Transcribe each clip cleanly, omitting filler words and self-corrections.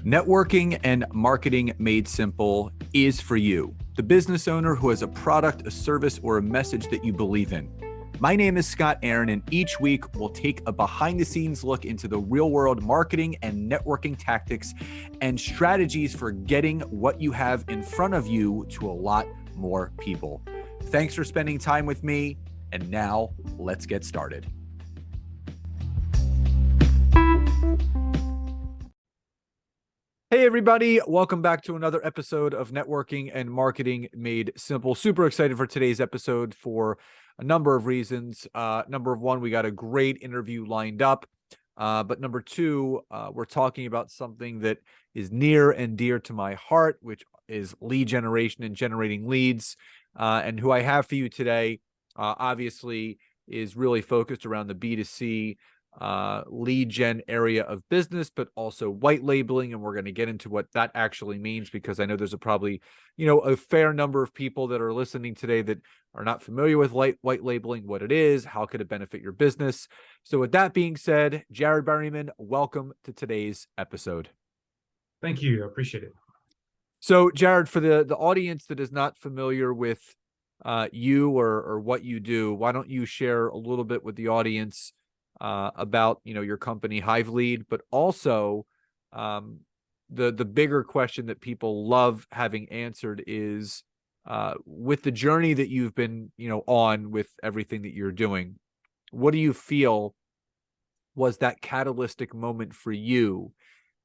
Networking and marketing made simple is for you, the business owner who has a product, a service, or a message that you believe in. My name is Scott Aaron, and each week we'll take a behind-the-scenes look into the real-world marketing and networking tactics and strategies for getting what you have in front of you to a lot more people. Thanks for spending time with me, and now let's get started. Hey everybody, welcome back to another episode of Networking and Marketing Made Simple. Super excited for today's episode for a number of reasons. Number one, we got a great interview lined up. But number two, we're talking about something that is near and dear to my heart, which is lead generation and generating leads. And who I have for you today, obviously, is really focused around the B2C lead gen area of business, but also white labeling. And we're going to get into what that actually means, because I know there's probably a fair number of people that are listening today that are not familiar with white labeling, what it is, how could it benefit your business. So with that being said, Jared Berryman, welcome to today's episode. Thank you. I appreciate it. So Jared, for the audience that is not familiar with you or what you do, why don't you share a little bit with the audience about your company Hivelead, but also the bigger question that people love having answered is with the journey that you've been on with everything that you're doing, what do you feel was that catalytic moment for you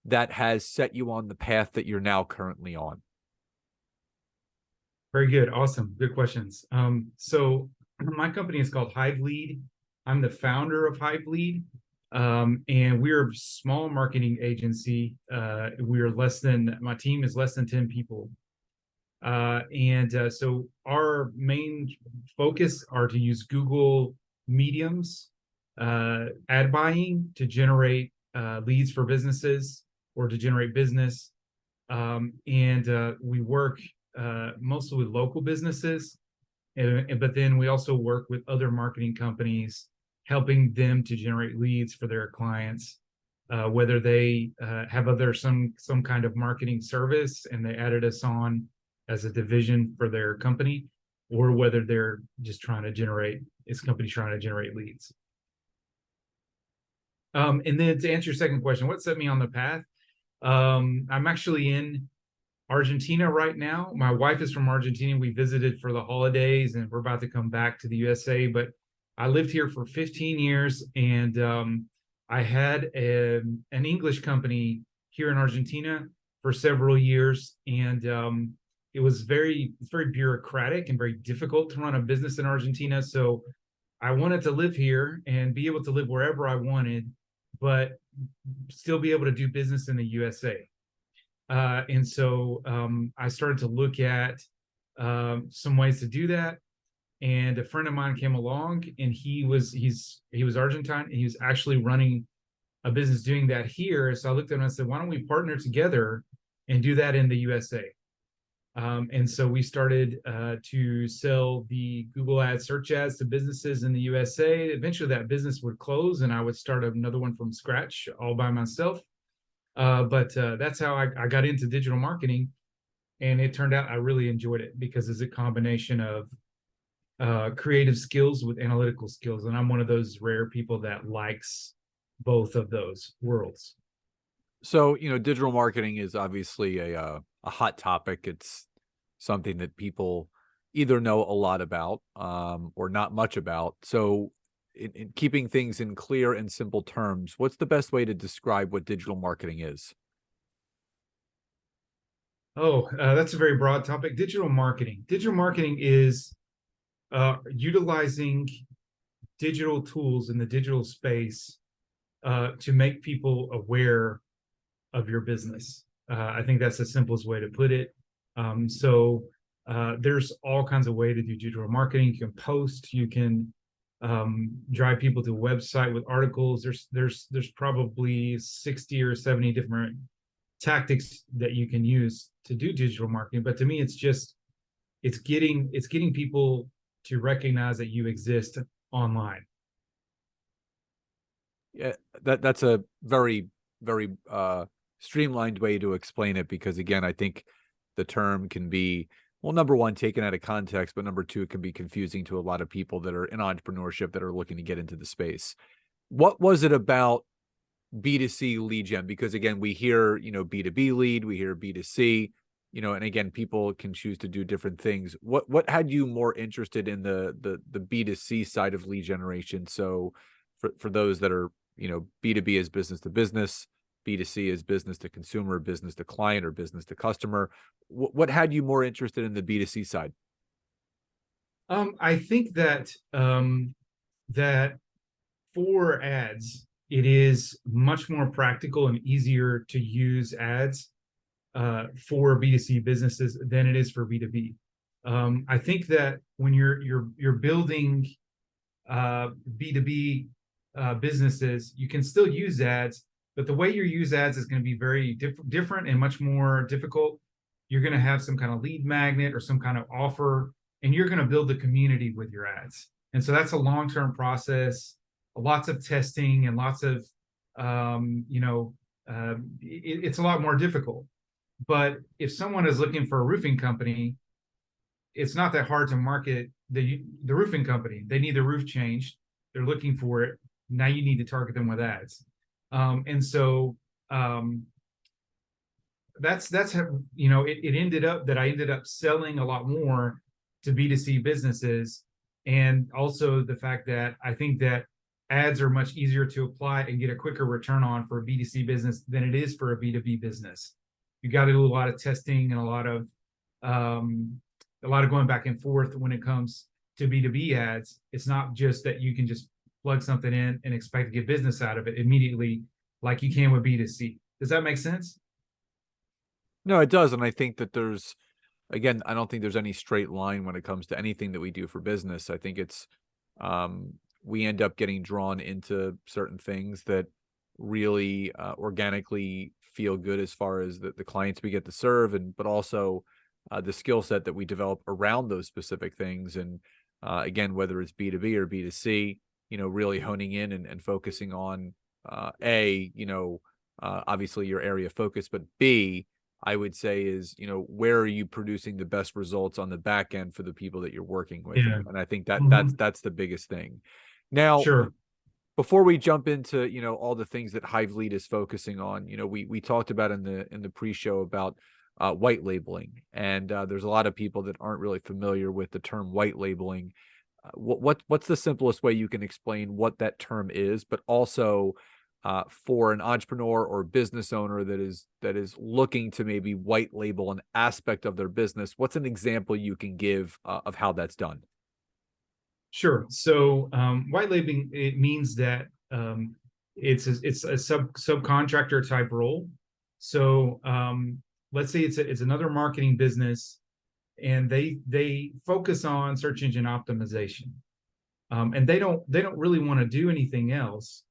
that has set you on the path that you're now currently on? Very good. Awesome. Good questions. So my company is called Hivelead. I'm the founder of Hivelead, and we're a small marketing agency. My team is less than 10 people. So our main focus are to use Google mediums, ad buying to generate leads for businesses or to generate business. We work mostly with local businesses, but then we also work with other marketing companies, helping them to generate leads for their clients, whether they have some kind of marketing service and they added us on as a division for their company, or whether they're just trying to generate leads. And then to answer your second question, what set me on the path? I'm actually in Argentina right now. My wife is from Argentina. We visited for the holidays and we're about to come back to the USA, but I lived here for 15 years, and I had an English company here in Argentina for several years, and it was very bureaucratic and very difficult to run a business in Argentina. So I wanted to live here and be able to live wherever I wanted, but still be able to do business in the USA. And so I started to look at some ways to do that. And a friend of mine came along, and he was Argentine, and he was actually running a business doing that here. So I looked at him and I said, why don't we partner together and do that in the USA? And so we started to sell the Google Ads search ads to businesses in the USA. Eventually that business would close and I would start another one from scratch all by myself. But that's how I got into digital marketing. And it turned out I really enjoyed it because it's a combination of creative skills with analytical skills. And I'm one of those rare people that likes both of those worlds. So, digital marketing is obviously a hot topic. It's something that people either know a lot about or not much about. So in keeping things in clear and simple terms, what's the best way to describe what digital marketing is? That's a very broad topic. Digital marketing is utilizing digital tools in the digital space to make people aware of your business. I think that's the simplest way to put it. There's all kinds of ways to do digital marketing. You can post, you can drive people to a website with articles. There's probably 60 or 70 different tactics that you can use to do digital marketing. But to me, it's getting people to recognize that you exist online. Yeah, that's a very, very streamlined way to explain it, because again, I think the term can be, well, number one, taken out of context, but number two, it can be confusing to a lot of people that are in entrepreneurship that are looking to get into the space. What was it about B2C lead gen? Because again, we hear, B2B lead, we hear B2C, and again, people can choose to do different things. What had you more interested in the B2C side of lead generation? So for those that are, B2B is business to business, B2C is business to consumer, business to client, or business to customer. What had you more interested in the B2C side? I think that for ads, it is much more practical and easier to use ads for B2C businesses than it is for B2B. I think that when you're building B2B businesses, you can still use ads, but the way you use ads is going to be very different and much more difficult. You're going to have some kind of lead magnet or some kind of offer, and you're going to build the community with your ads. And so that's a long-term process, lots of testing and lots of, it's a lot more difficult. But if someone is looking for a roofing company, it's not that hard to market the roofing company. They need the roof changed. They're looking for it. Now you need to target them with ads. And so that's how, it ended up that I ended up selling a lot more to B2C businesses. And also the fact that I think that ads are much easier to apply and get a quicker return on for a B2C business than it is for a B2B business. You got to do a lot of testing and a lot of going back and forth when it comes to B2B ads. It's not just that you can just plug something in and expect to get business out of it immediately like you can with B2C. Does that make sense? No, it does. And I think that again, I don't think there's any straight line when it comes to anything that we do for business. I think it's, we end up getting drawn into certain things that really organically feel good as far as the clients we get to serve, but also the skill set that we develop around those specific things. And again, whether it's B2B or B2C, really honing in and focusing on obviously your area of focus, but B, I would say is, where are you producing the best results on the back end for the people that you're working with? Yeah. And I think that Mhm. that's the biggest thing. Now, Sure. before we jump into, all the things that Hivelead is focusing on, we talked about in the pre-show about white labeling, and there's a lot of people that aren't really familiar with the term white labeling. What's the simplest way you can explain what that term is, but also for an entrepreneur or business owner that is looking to maybe white label an aspect of their business? What's an example you can give of how that's done? Sure. So white labeling, it means that it's a subcontractor type role. So let's say it's another marketing business, and they focus on search engine optimization, and they don't really want to do anything else.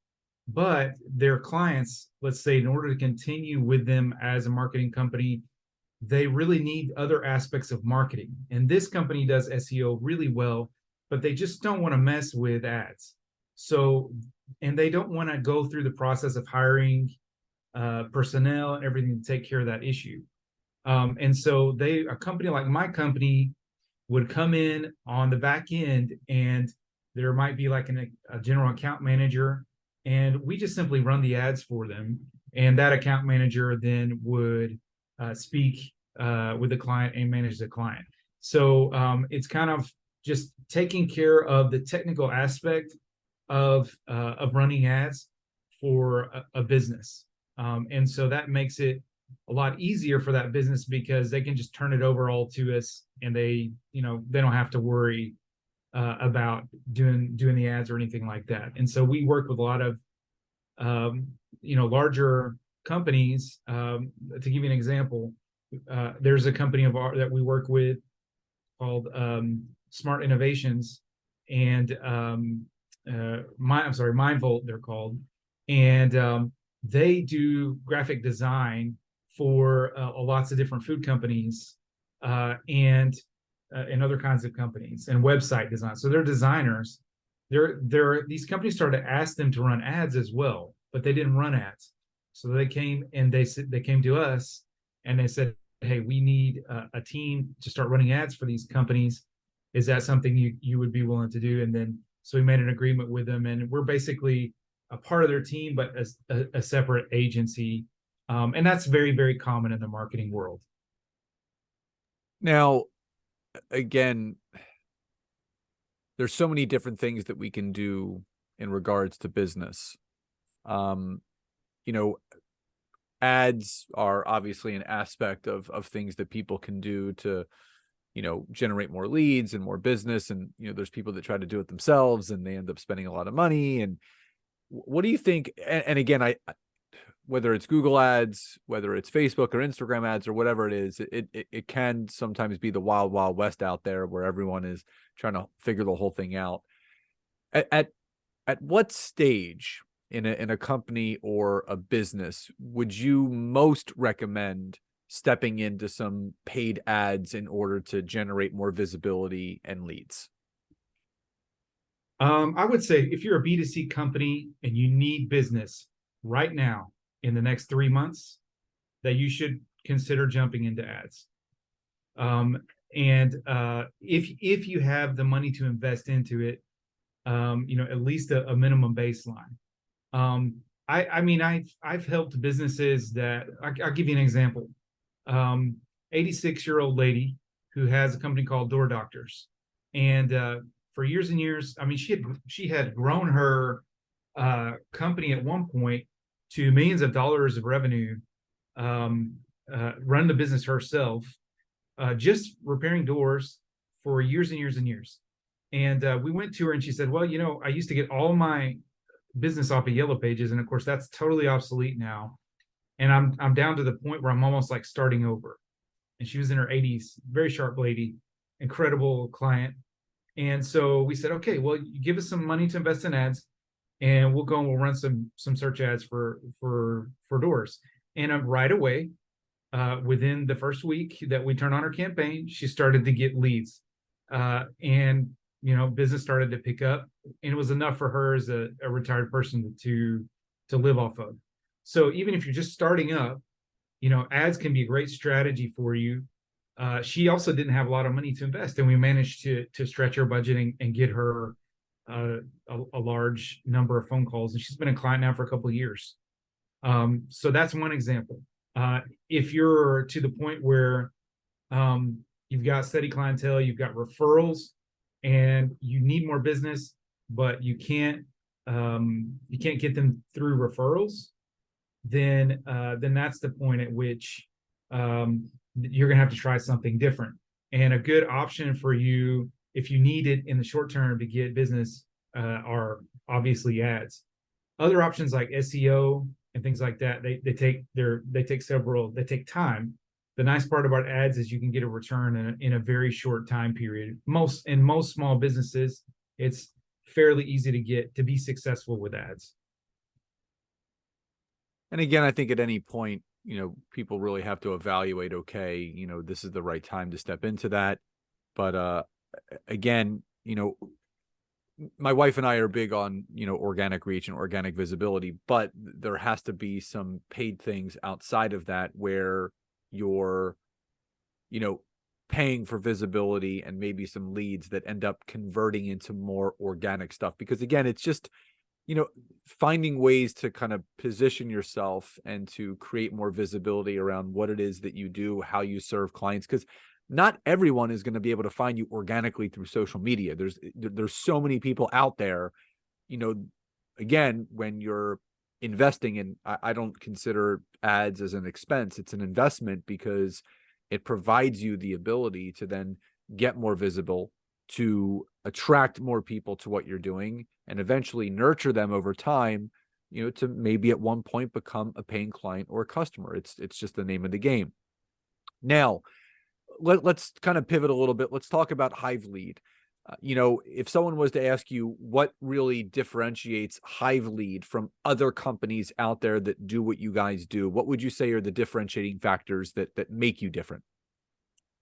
But their clients, let's say, in order to continue with them as a marketing company, they really need other aspects of marketing. And this company does SEO really well, but they just don't want to mess with ads. So, and they don't want to go through the process of hiring personnel and everything to take care of that issue. And so a company like my company would come in on the back end, and there might be like a general account manager, and we just simply run the ads for them. And that account manager then would speak with the client and manage the client. So it's kind of just taking care of the technical aspect of running ads for a business. And so that makes it a lot easier for that business because they can just turn it over all to us, and they don't have to worry about doing the ads or anything like that. And so we work with a lot of larger companies. To give you an example, there's a company that we work with called Smart Innovations, and Mindvolt they're called, and they do graphic design for lots of different food companies and other kinds of companies, and website design. So they're designers. These companies started to ask them to run ads as well, but they didn't run ads. So they came and they came to us and they said, "Hey, we need a team to start running ads for these companies. Is that something you would be willing to do?" And then so we made an agreement with them, and we're basically a part of their team, but a separate agency. And that's very, very common in the marketing world. Now, again, there's so many different things that we can do in regards to business. Um, you know, ads are obviously an aspect of things that people can do to, generate more leads and more business. And, there's people that try to do it themselves and they end up spending a lot of money. And what do you think? And again, whether it's Google ads, whether it's Facebook or Instagram ads or whatever it is, it can sometimes be the wild, wild west out there where everyone is trying to figure the whole thing out. At what stage in a company or a business would you most recommend stepping into some paid ads in order to generate more visibility and leads? I would say if you're a B2C company and you need business right now in the next 3 months, that you should consider jumping into ads. And if you have the money to invest into it, at least a minimum baseline. I mean, I've helped businesses that I'll give you an example. 86-year-old lady who has a company called Door Doctors, and for years and years, I mean, she had grown her company at one point to millions of dollars of revenue, run the business herself, just repairing doors for years and years and years. And we went to her and she said, "Well, I used to get all my business off of Yellow Pages, and of course that's totally obsolete now. And I'm down to the point where I'm almost like starting over." And she was in her 80s, very sharp lady, incredible client. And so we said, "Okay, well, you give us some money to invest in ads, and we'll go and we'll run some search ads for doors." And right away, within the first week that we turned on our campaign, she started to get leads, and business started to pick up, and it was enough for her as a retired person to live off of. So even if you're just starting up, ads can be a great strategy for you. She also didn't have a lot of money to invest, and we managed to stretch her budget and get her a large number of phone calls, and she's been a client now for a couple of years. So that's one example. If you're to the point where you've got steady clientele, you've got referrals, and you need more business, but you can't get them through referrals, then that's the point at which you're gonna have to try something different. And a good option for you, if you need it in the short term to get business, are obviously ads. Other options like SEO and things like that, they take time. The nice part about ads is you can get a return in a very short time period. Most small businesses, it's fairly easy to be successful with ads. And again, I think at any point, people really have to evaluate, okay, this is the right time to step into that. But again, my wife and I are big on, organic reach and organic visibility, but there has to be some paid things outside of that where you're, paying for visibility and maybe some leads that end up converting into more organic stuff. Because again, it's just, finding ways to kind of position yourself and to create more visibility around what it is that you do, how you serve clients. Because not everyone is going to be able to find you organically through social media. There's so many people out there, again, when you're investing in, I don't consider ads as an expense. It's an investment because it provides you the ability to then get more visible, to attract more people to what you're doing, and eventually nurture them over time, to maybe at one point become a paying client or a customer. It's just the name of the game. Now, let's kind of pivot a little bit. Let's talk about Hivelead. If someone was to ask you what really differentiates Hivelead from other companies out there that do what you guys do, what would you say are the differentiating factors that make you different?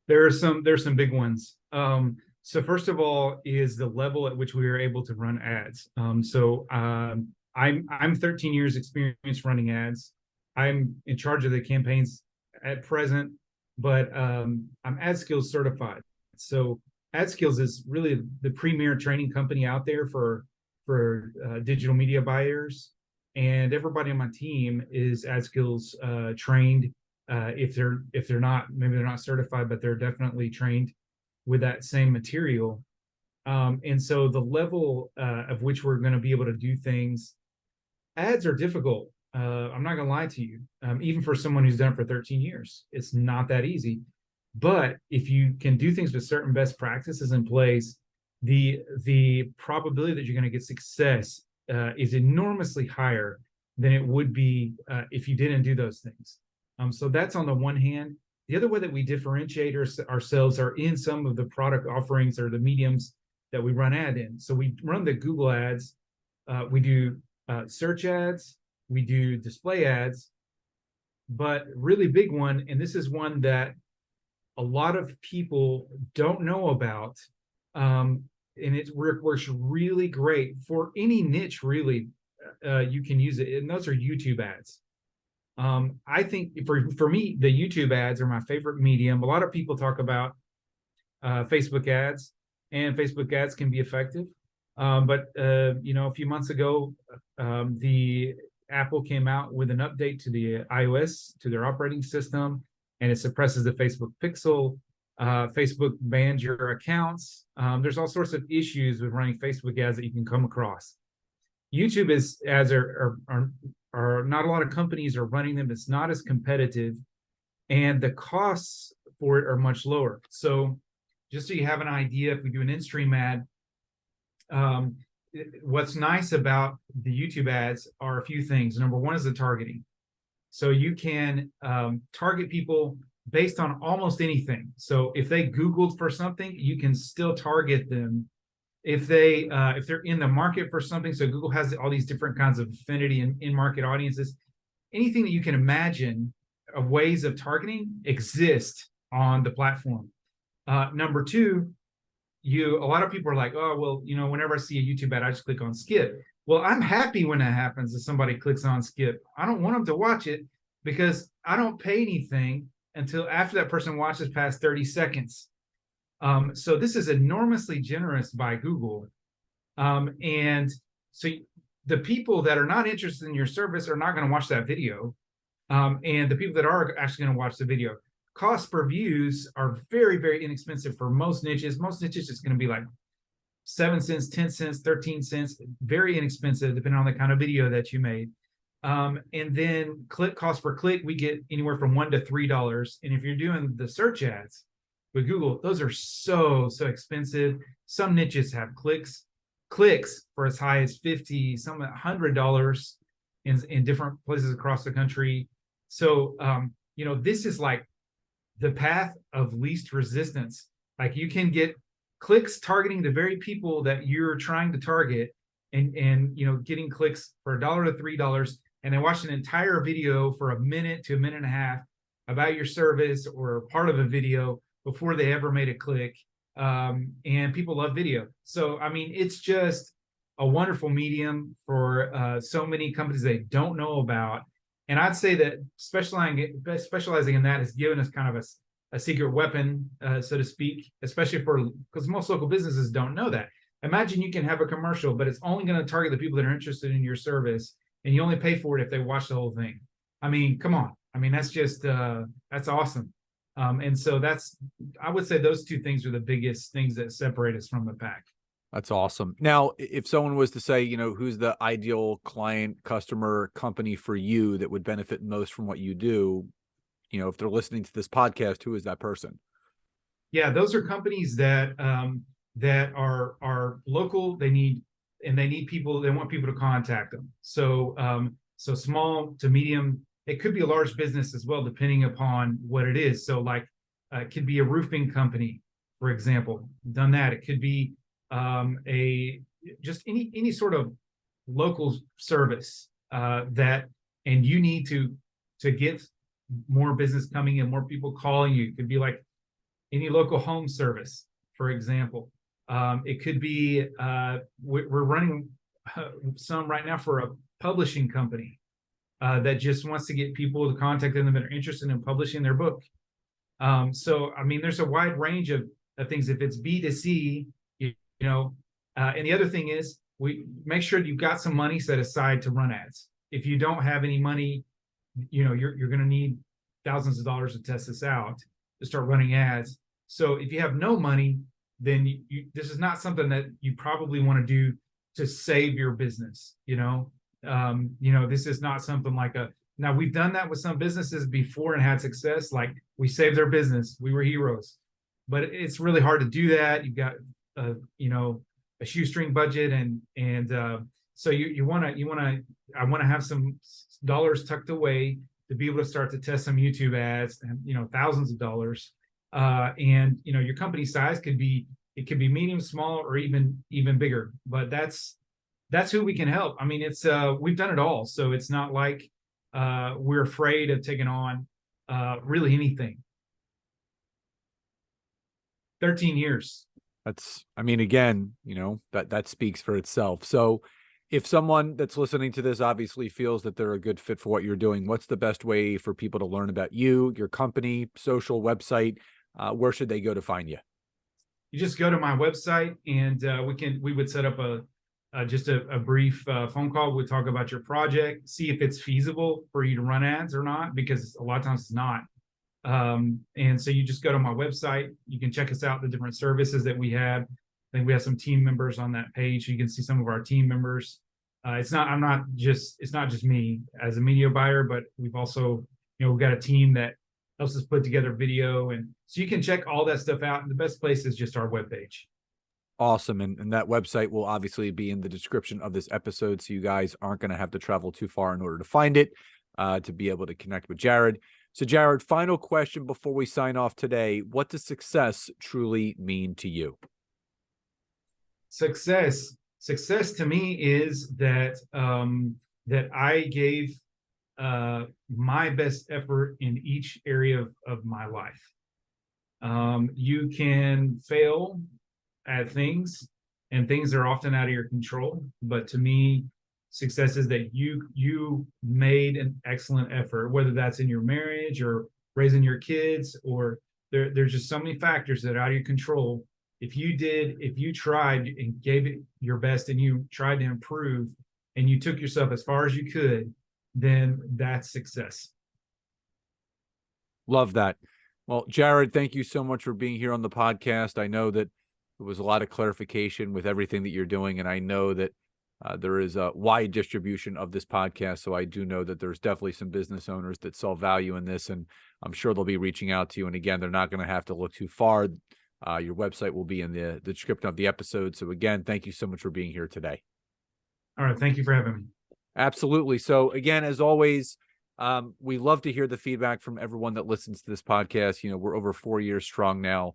There's some big ones. So first of all is the level at which we are able to run ads. I'm 13 years experience running ads. I'm in charge of the campaigns at present, but I'm Adskills certified. So Adskills is really the premier training company out there for digital media buyers, and everybody on my team is Adskills trained. If they're not, maybe they're not certified, but they're definitely trained with that same material. And so the level of which we're going to be able to do things, ads are difficult. I'm not going to lie to you. Even for someone who's done it for 13 years, it's not that easy. But if you can do things with certain best practices in place, the probability that you're going to get success is enormously higher than it would be if you didn't do those things. So that's on the one hand. The other way that we differentiate ourselves are in some of the product offerings or the mediums that we run ad in. So we run the Google ads, we do search ads, we do display ads, but really big one, and this is one that a lot of people don't know about, and it works really great for any niche. Really, you can use it, and those are YouTube ads. I think for me, the YouTube ads are my favorite medium. A lot of people talk about Facebook ads, and Facebook ads can be effective. But a few months ago, the Apple came out with an update to the iOS, to their operating system, and it suppresses the Facebook pixel. Facebook bans your accounts. There's all sorts of issues with running Facebook ads that you can come across. YouTube ads are not a lot of companies are running them. It's not as competitive, and the costs for it are much lower. So just so you have an idea, if we do an in-stream ad, what's nice about the YouTube ads are a few things. Number one is the targeting. So you can target people based on almost anything. So if they Googled for something, you can still target them. If they're in the market for something, so Google has all these different kinds of affinity and in-market audiences. Anything that you can imagine of ways of targeting exist on the platform. Number two, a lot of people are like, oh, well, whenever I see a YouTube ad, I just click on skip. Well, I'm happy when that happens, if somebody clicks on skip. I don't want them to watch it because I don't pay anything until after that person watches past 30 seconds. So this is enormously generous by Google. And so the people that are not interested in your service are not going to watch that video. And the people that are actually going to watch the video, cost per views are very, very inexpensive for most niches. Most niches is going to be like 7 cents, 10 cents, 13 cents, very inexpensive, depending on the kind of video that you made. And then cost per click, we get anywhere from $1 to $3. And if you're doing the search ads with Google, those are so expensive. Some niches have clicks for as high as $50, some $100 in different places across the country. So, this is like the path of least resistance. Like you can get clicks targeting the very people that you're trying to target, and getting clicks for $1 to $3, and then watch an entire video for a minute to a minute and a half about your service or part of a video before they ever made a click. And people love video. So, I mean, it's just a wonderful medium for so many companies they don't know about. And I'd say that specializing in that has given us kind of a secret weapon, so to speak, especially because most local businesses don't know that. Imagine you can have a commercial, but it's only going to target the people that are interested in your service, and you only pay for it if they watch the whole thing. I mean, come on. I mean, that's just, that's awesome. And so I would say those two things are the biggest things that separate us from the pack. That's awesome. Now, if someone was to say, who's the ideal client, customer, company for you that would benefit most from what you do, if they're listening to this podcast, who is that person? Yeah, those are companies that are local. They need people. They want people to contact them. So so small to medium. It could be a large business as well, depending upon what it is. So like it could be a roofing company, for example. Done that. It could be just any sort of local service and you need to get more business coming in, more people calling you. It could be like any local home service, for example. It could be we're running some right now for a publishing company. that just wants to get people to contact them that are interested in publishing their book. So, I mean, there's a wide range of things. If it's B2C, and the other thing is, we make sure you've got some money set aside to run ads. If you don't have any money, you're going to need thousands of dollars to test this out, to start running ads. So if you have no money, then this is not something that you probably want to do to save your business. This is not something like now we've done that with some businesses before and had success. Like, we saved their business, we were heroes, but it's really hard to do that. You've got a shoestring budget, and so I want to have some dollars tucked away to be able to start to test some YouTube ads, and thousands of dollars. And your company size could be medium, small, or even bigger. But that's who we can help. I mean, it's we've done it all, so it's not like we're afraid of taking on really anything. 13 years. Again, that speaks for itself. So if someone that's listening to this obviously feels that they're a good fit for what you're doing, what's the best way for people to learn about you, your company, social, website? Where should they go to find you? You just go to my website, and we would set up just a brief phone call. We'll talk about your project, see if it's feasible for you to run ads or not, because a lot of times it's not. And so you just go to my website. You can check us out, the different services that we have. I think we have some team members on that page. You can see some of our team members. It's not just me as a media buyer, but we've also, we've got a team that helps us put together video. And so you can check all that stuff out. And the best place is just our webpage. Awesome. And that website will obviously be in the description of this episode, so you guys aren't going to have to travel too far in order to find it, to be able to connect with Jared. So Jared, final question before we sign off today. What does success truly mean to you? Success to me is that I gave my best effort in each area of my life. You can fail at things, and things are often out of your control. But to me, success is that you made an excellent effort, whether that's in your marriage or raising your kids, or there's just so many factors that are out of your control. If you tried and gave it your best, and you tried to improve, and you took yourself as far as you could, then that's success. Love that. Well, Jared, thank you so much for being here on the podcast. I know that it was a lot of clarification with everything that you're doing, and I know that there is a wide distribution of this podcast, so I do know that there's definitely some business owners that saw value in this, and I'm sure they'll be reaching out to you. And again, they're not going to have to look too far. Your website will be in the description of the episode. So again, thank you so much for being here today. All right. Thank you for having me. Absolutely. So again, as always, we love to hear the feedback from everyone that listens to this podcast. We're over 4 years strong now.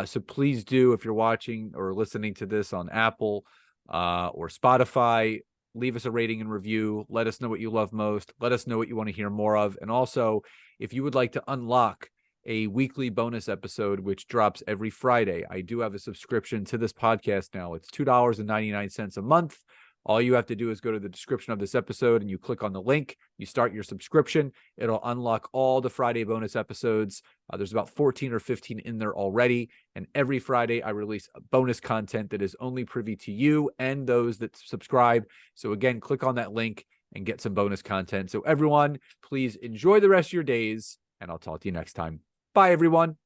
So please do, if you're watching or listening to this on Apple or Spotify, leave us a rating and review. Let us know what you love most. Let us know what you want to hear more of. And also, if you would like to unlock a weekly bonus episode, which drops every Friday, I do have a subscription to this podcast now. It's $2.99 a month. All you have to do is go to the description of this episode and you click on the link. You start your subscription. It'll unlock all the Friday bonus episodes. There's about 14 or 15 in there already. And every Friday, I release bonus content that is only privy to you and those that subscribe. So again, click on that link and get some bonus content. So everyone, please enjoy the rest of your days, and I'll talk to you next time. Bye, everyone.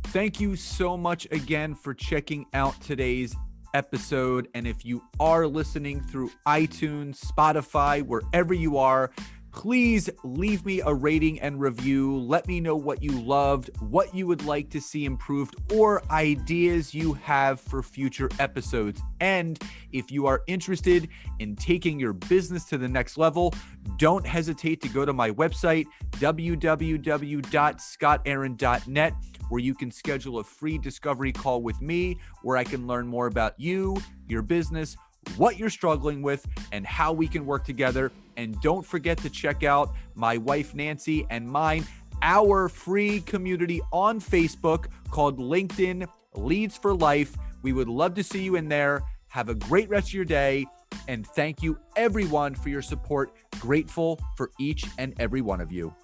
Thank you so much again for checking out today's episode. And if you are listening through iTunes, Spotify, wherever you are, please leave me a rating and review. Let me know what you loved, what you would like to see improved, or ideas you have for future episodes. And if you are interested in taking your business to the next level, don't hesitate to go to my website, www.scottaaron.net, where you can schedule a free discovery call with me, where I can learn more about you, your business, what you're struggling with, and how we can work together. And don't forget to check out my wife, Nancy, and mine, our free community on Facebook called LinkedIn Leads for Life. We would love to see you in there. Have a great rest of your day. And thank you everyone for your support. Grateful for each and every one of you.